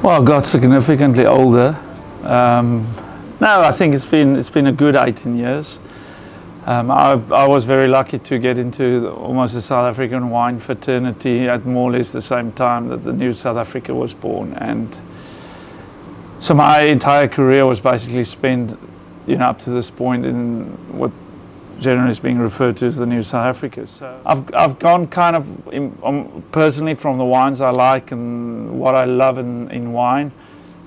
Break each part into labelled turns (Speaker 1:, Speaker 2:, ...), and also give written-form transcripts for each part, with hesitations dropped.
Speaker 1: Well, I got significantly older. No, I think it's been a good 18 years. I was very lucky to get into almost the South African wine fraternity at more or less the same time that the new South Africa was born, and so my entire career was basically spent, up to this point in what generally is being referred to as the new South Africa. So I've gone kind of personally from the wines I like and what I love in wine.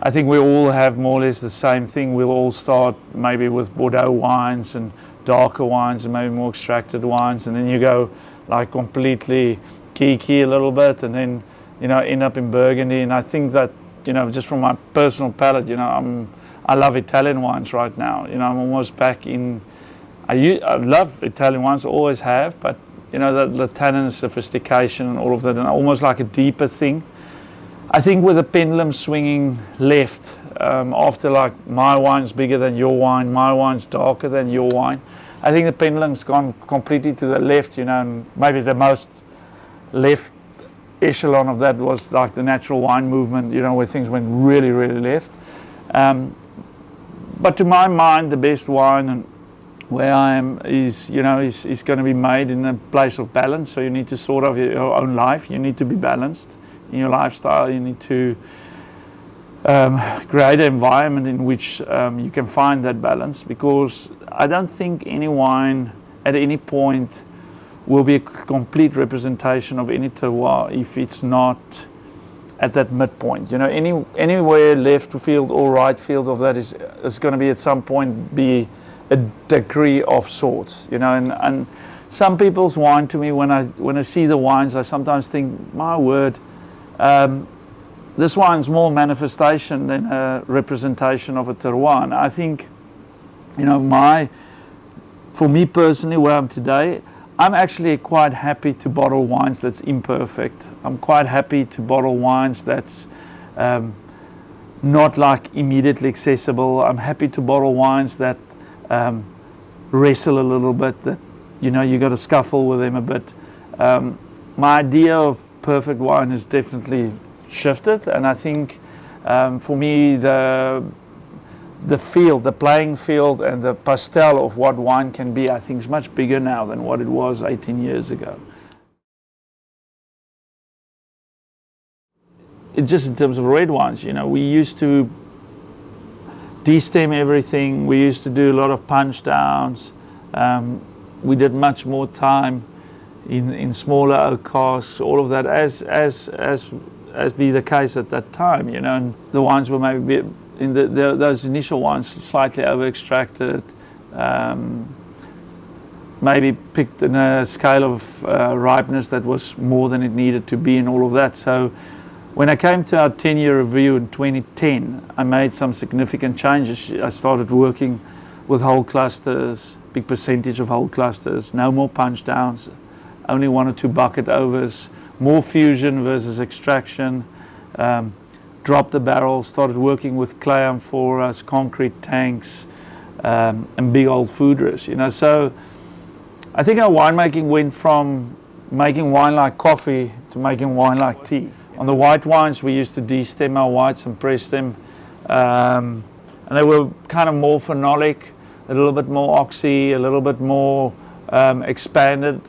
Speaker 1: I think we all have more or less the same thing. We'll all start maybe with Bordeaux wines and darker wines and maybe more extracted wines, and then you go like completely kiki a little bit, and then end up in Burgundy. And I think that just from my personal palate, I love Italian wines right now. I'm almost back in. I love Italian wines, always have, but the tannin sophistication and all of that, and almost like a deeper thing. I think with the pendulum swinging left, after like my wine's bigger than your wine, my wine's darker than your wine, I think the pendulum's gone completely to the left, and maybe the most left echelon of that was like the natural wine movement, where things went really, really left. But to my mind, the best wine and where I am is going to be made in a place of balance. So you need to sort of your own life. You need to be balanced in your lifestyle. You need to create an environment in which you can find that balance, because I don't think any wine at any point will be a complete representation of any terroir if it's not at that midpoint. Anywhere left field or right field of that is going to be at some point be a degree of sorts, and some people's wine to me, when I see the wines, I sometimes think, my word, this wine's more manifestation than a representation of a terroir. And I think, for me personally, where I'm today, I'm actually quite happy to bottle wines that's imperfect. I'm quite happy to bottle wines that's not like immediately accessible. I'm happy to bottle wines that wrestle a little bit, that you got to scuffle with them a bit. My idea of perfect wine has definitely shifted, and I think for me the field, the playing field, and the pastel of what wine can be, I think is much bigger now than what it was 18 years ago. It just in terms of red wines, we used to destem everything. We used to do a lot of punch downs. We did much more time in smaller oak casks, all of that, as be the case at that time, and the wines were maybe in those initial wines slightly over extracted, maybe picked in a scale of ripeness that was more than it needed to be, and all of that. So when I came to our 10-year review in 2010, I made some significant changes. I started working with whole clusters, big percentage of whole clusters, no more punch downs, only 1 or 2 bucket overs, more fusion versus extraction, dropped the barrel, started working with clay amphoras, concrete tanks, and big old foederers. So I think our winemaking went from making wine like coffee to making wine like tea. On the white wines, we used to destem our whites and press them, and they were kind of more phenolic, a little bit more oxy, a little bit more expanded.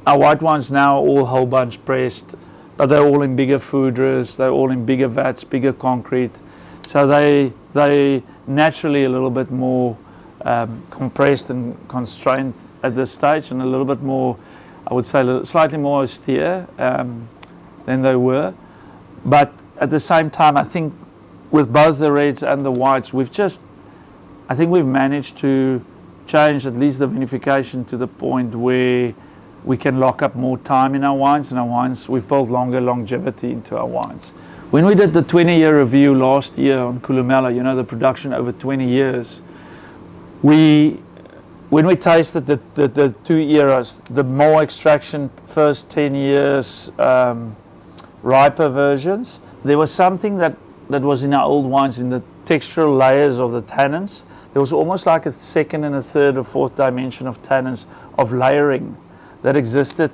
Speaker 1: Our white wines now are all whole bunch pressed, but they're all in bigger foederers, they're all in bigger vats, bigger concrete, so they naturally a little bit more compressed and constrained at this stage, and a little bit more, I would say, slightly more austere than they were. But at the same time, I think with both the reds and the whites, I think we've managed to change at least the vinification to the point where we can lock up more time in our wines, and our wines, we've built longer longevity into our wines. When we did the 20-year review last year on Columella, the production over 20 years, when we tasted the 2 eras, the more extraction first 10 years riper versions, there was something that was in our old wines, in the textural layers of the tannins. There was almost like a second and a third or fourth dimension of tannins, of layering, that existed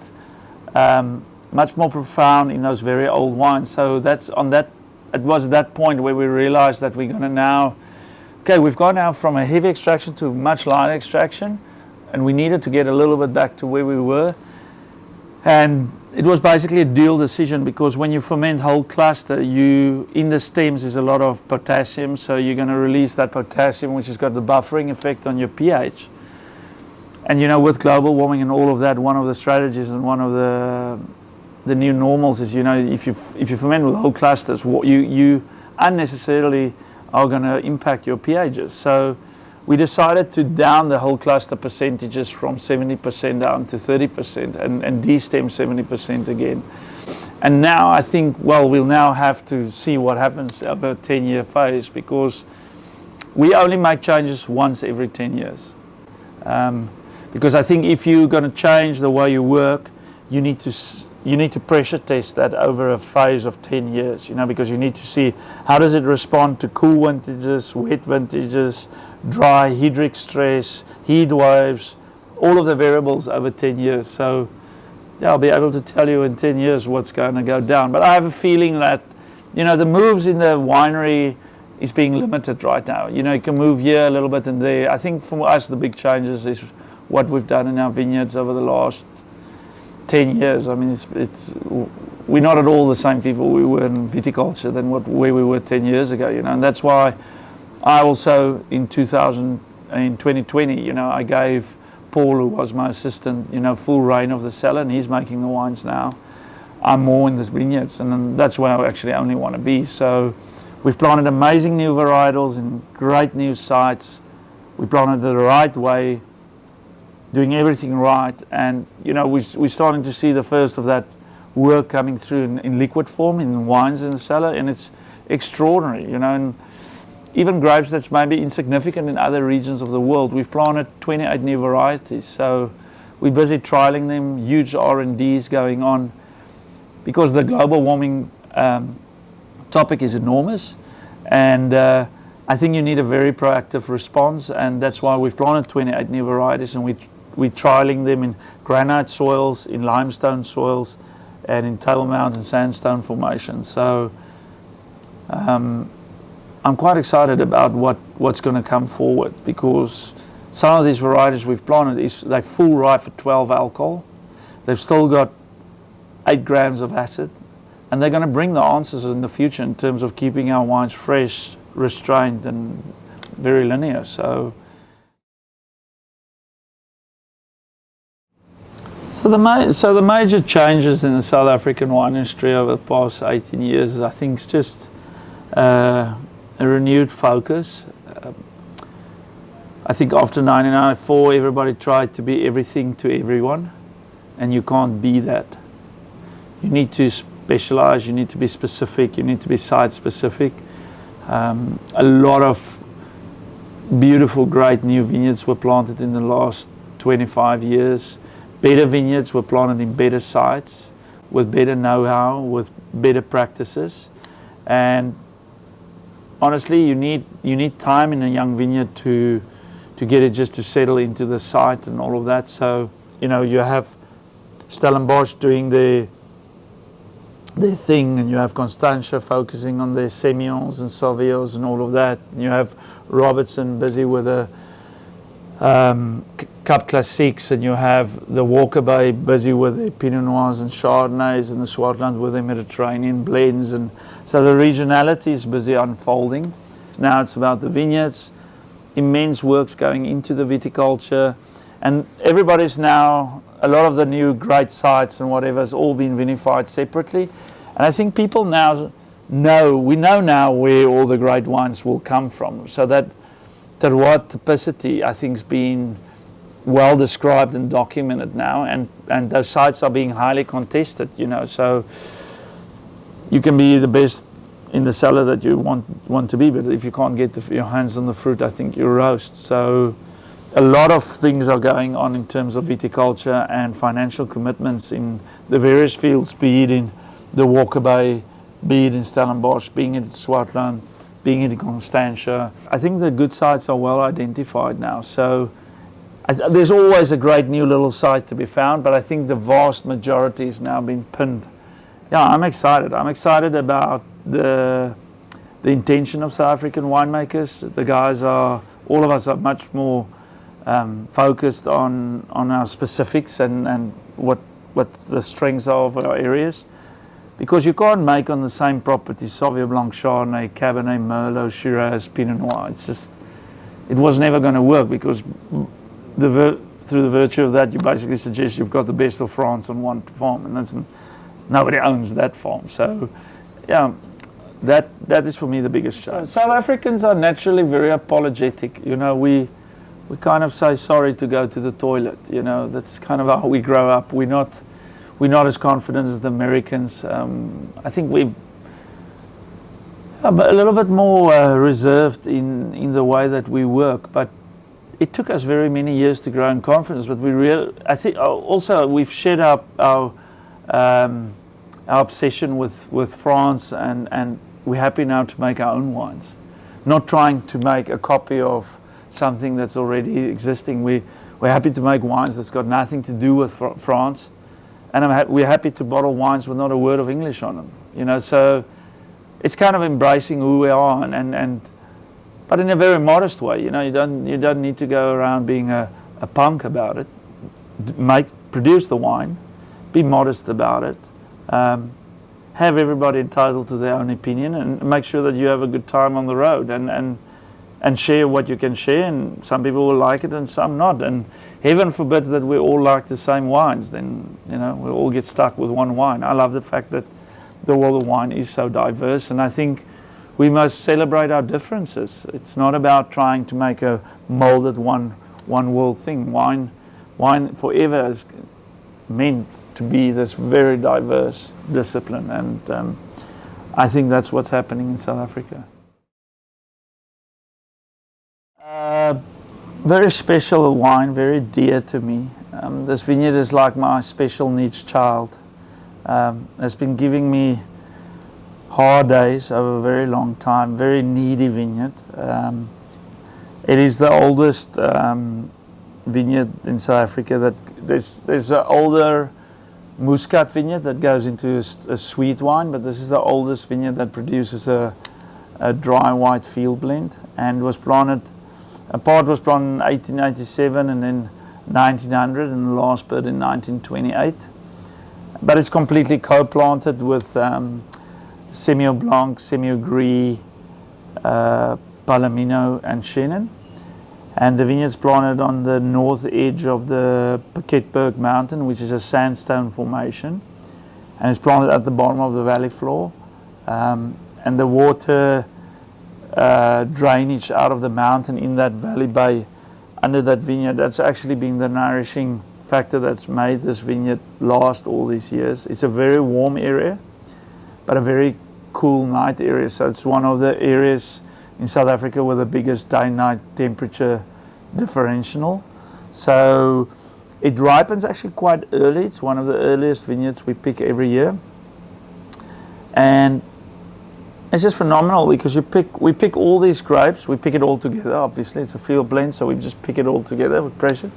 Speaker 1: much more profound in those very old wines. So that's on that it was that point where we realized that we're going to now, okay, we've gone now from a heavy extraction to much lighter extraction, and we needed to get a little bit back to where we were. And it was basically a dual decision, because when you ferment whole cluster, in the stems is a lot of potassium, so you're going to release that potassium, which has got the buffering effect on your pH. And with global warming and all of that, one of the strategies and one of the new normals is, if you ferment with whole clusters, you unnecessarily are going to impact your pHs. So we decided to down the whole cluster percentages from 70% down to 30% and destem 70% again. And now I think, we'll now have to see what happens over a 10-year phase, because we only make changes once every 10 years. Because I think if you're going to change the way you work, you need to pressure test that over a phase of 10 years, because you need to see how does it respond to cool vintages, wet vintages, dry, hydric stress, heat waves, all of the variables over 10 years. So I'll be able to tell you in 10 years what's going to go down. But I have a feeling that, the moves in the winery is being limited right now. You can move here a little bit and there. I think for us the big changes is what we've done in our vineyards over the last 10 years. I mean, we're not at all the same people we were in viticulture than where we were 10 years ago, and that's why I also in 2020, I gave Paul, who was my assistant, full reign of the cellar, and he's making the wines now. I'm more in the vineyards, and that's where I actually only want to be. So we've planted amazing new varietals in great new sites. We planted the right way, doing everything right, and we're starting to see the first of that work coming through in liquid form in wines in the cellar, and it's extraordinary, and even grapes that's maybe insignificant in other regions of the world. We've planted 28 new varieties, so we're busy trialing them, huge R&Ds going on, because the global warming topic is enormous, and I think you need a very proactive response, and that's why we've planted 28 new varieties, and we're trialing them in granite soils, in limestone soils, and in Table Mountain sandstone formations. So I'm quite excited about what's going to come forward, because some of these varieties we've planted, they're full ripe for 12 alcohol. They've still got 8 grams of acid, and they're going to bring the answers in the future in terms of keeping our wines fresh, restrained, and very linear. So the major changes in the South African wine industry over the past 18 years, I think, is just a renewed focus. I think after 1994, everybody tried to be everything to everyone, and you can't be that. You need to specialize, you need to be specific, you need to be site specific. A lot of beautiful, great new vineyards were planted in the last 25 years. Better vineyards were planted in better sites, with better know-how, with better practices. And honestly, you need time in a young vineyard to get it just to settle into the site and all of that. So, you have Stellenbosch doing their thing, and you have Constantia focusing on their Semillons and Sauvillos and all of that. And you have Robertson busy with the Cup Classiques, and you have the Walker Bay busy with the Pinot Noirs and Chardonnays, and the Swartland with the Mediterranean blends. And so the regionality is busy unfolding. Now it's about the vineyards, immense works going into the viticulture, and everybody's now, a lot of the new great sites and whatever has all been vinified separately. And I think people now we know now where all the great wines will come from. So that terroir typicity, I think, has been well described and documented now, and those sites are being highly contested, so you can be the best in the cellar that you want to be, but if you can't get your hands on the fruit, I think you roast. So a lot of things are going on in terms of viticulture and financial commitments in the various fields, be it in the Walker Bay, be it in Stellenbosch, being it in Swartland, being it in Constantia. I think the good sites are well identified now. So there's always a great new little site to be found, but I think the vast majority has now been pinned. Yeah, I'm excited. I'm excited about the intention of South African winemakers. The guys are, all of us are much more focused on our specifics and what the strengths are of our areas. Because you can't make on the same property Sauvignon Blanc, Chardonnay, Cabernet, Merlot, Shiraz, Pinot Noir. It's just, it was never going to work, because through the virtue of that, you basically suggest you've got the best of France on one farm, and nobody owns that farm. So, yeah, that is for me the biggest challenge. So South Africans are naturally very apologetic. You know, we kind of say sorry to go to the toilet. You know, that's kind of how we grow up. We're not as confident as the Americans. I think we've a little bit more reserved in the way that we work, but it took us very many years to grow in confidence. But I think also we've shed our obsession with France, and we're happy now to make our own wines, not trying to make a copy of something that's already existing. We're happy to make wines that's got nothing to do with France. And we're happy to bottle wines with not a word of English on them, you know. So it's kind of embracing who we are, but in a very modest way. You know, you don't need to go around being a punk about it. Produce the wine, be modest about it, have everybody entitled to their own opinion, and make sure that you have a good time on the road, and share what you can share. And some people will like it and some not, and heaven forbids that we all like the same wines. Then, you know, we'll all get stuck with one wine. I love the fact that the world of wine is so diverse, and I think we must celebrate our differences. It's not about trying to make a molded one world thing. Wine forever is meant to be this very diverse discipline, and I think that's what's happening in South Africa. Very special wine, very dear to me. This vineyard is like my special needs child. It's been giving me hard days over a very long time, very needy vineyard. It is the oldest vineyard in South Africa. That there's an older Muscat vineyard that goes into a sweet wine, but this is the oldest vineyard that produces a dry white field blend, and was planted. A part was planted in 1897 and then 1900, and the last bit in 1928. But it's completely co-planted with Semillon Blanc, Semillon Gris, Palomino and Chenin. And the vineyard's planted on the north edge of the Piketberg Mountain, which is a sandstone formation. And it's planted at the bottom of the valley floor. And the water drainage out of the mountain in that valley bay under that vineyard, that's actually been the nourishing factor that's made this vineyard last all these years. It's a very warm area, but a very cool night area. So it's one of the areas in South Africa with the biggest day-night temperature differential. So it ripens actually quite early. It's one of the earliest vineyards we pick every year. And it's just phenomenal, because we pick all these grapes, we pick it all together. Obviously, it's a field blend, so we just pick it all together, we press it.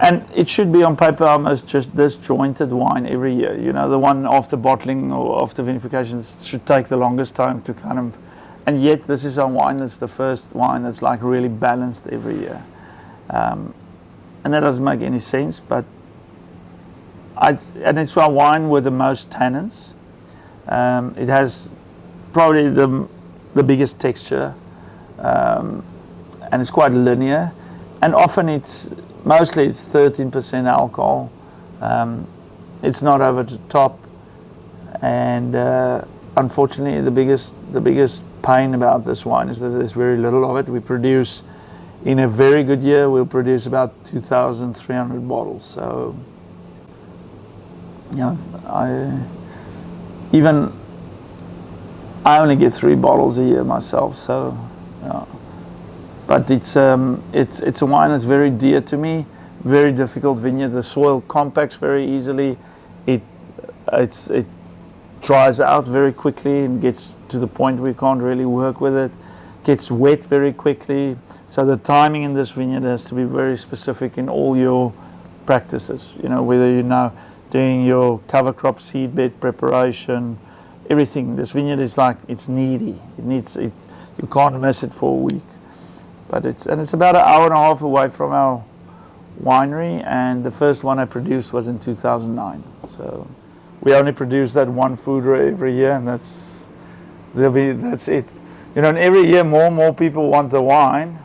Speaker 1: And it should be on paper almost just disjointed wine every year. You know, the one after bottling or after vinification should take the longest time to kind of, and yet this is a wine that's the first wine that's like really balanced every year. And that doesn't make any sense, but and it's a wine with the most tannins. It has probably the biggest texture, and it's quite linear, and often mostly it's 13% alcohol. It's not over the top, and unfortunately the biggest pain about this wine is that there's very little of it. We produce, in a very good year, we'll produce about 2,300 bottles. So, you know, I only get 3 bottles a year myself, so, but it's a wine that's very dear to me. Very difficult vineyard. The soil compacts very easily. It dries out very quickly and gets to the point where you can't really work with it. Gets wet very quickly. So the timing in this vineyard has to be very specific in all your practices. You know, whether you're now doing your cover crop seed bed preparation, everything. This vineyard is like, it's needy. You can't miss it for a week. But it's about an hour and a half away from our winery, and the first one I produced was in 2009. So we only produce that one foeder every year, and that's it. You know, and every year more and more people want the wine.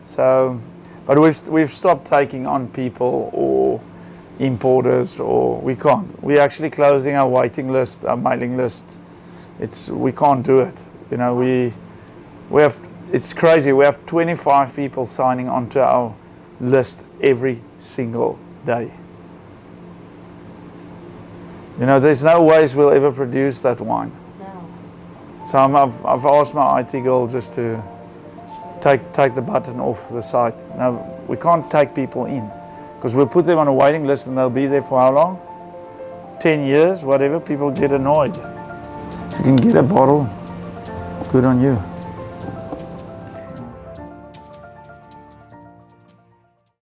Speaker 1: So, but we've stopped taking on people or importers, or we can't. We're actually closing our waiting list, our mailing list. We can't do it. You know, we have. It's crazy. We have 25 people signing onto our list every single day. You know, there's no ways we'll ever produce that wine.
Speaker 2: No.
Speaker 1: So I've asked my IT girl just to take the button off the site. No, we can't take people in, because we'll put them on a waiting list and they'll be there for how long? 10 years, whatever. People get annoyed. If you can get a bottle, good on you.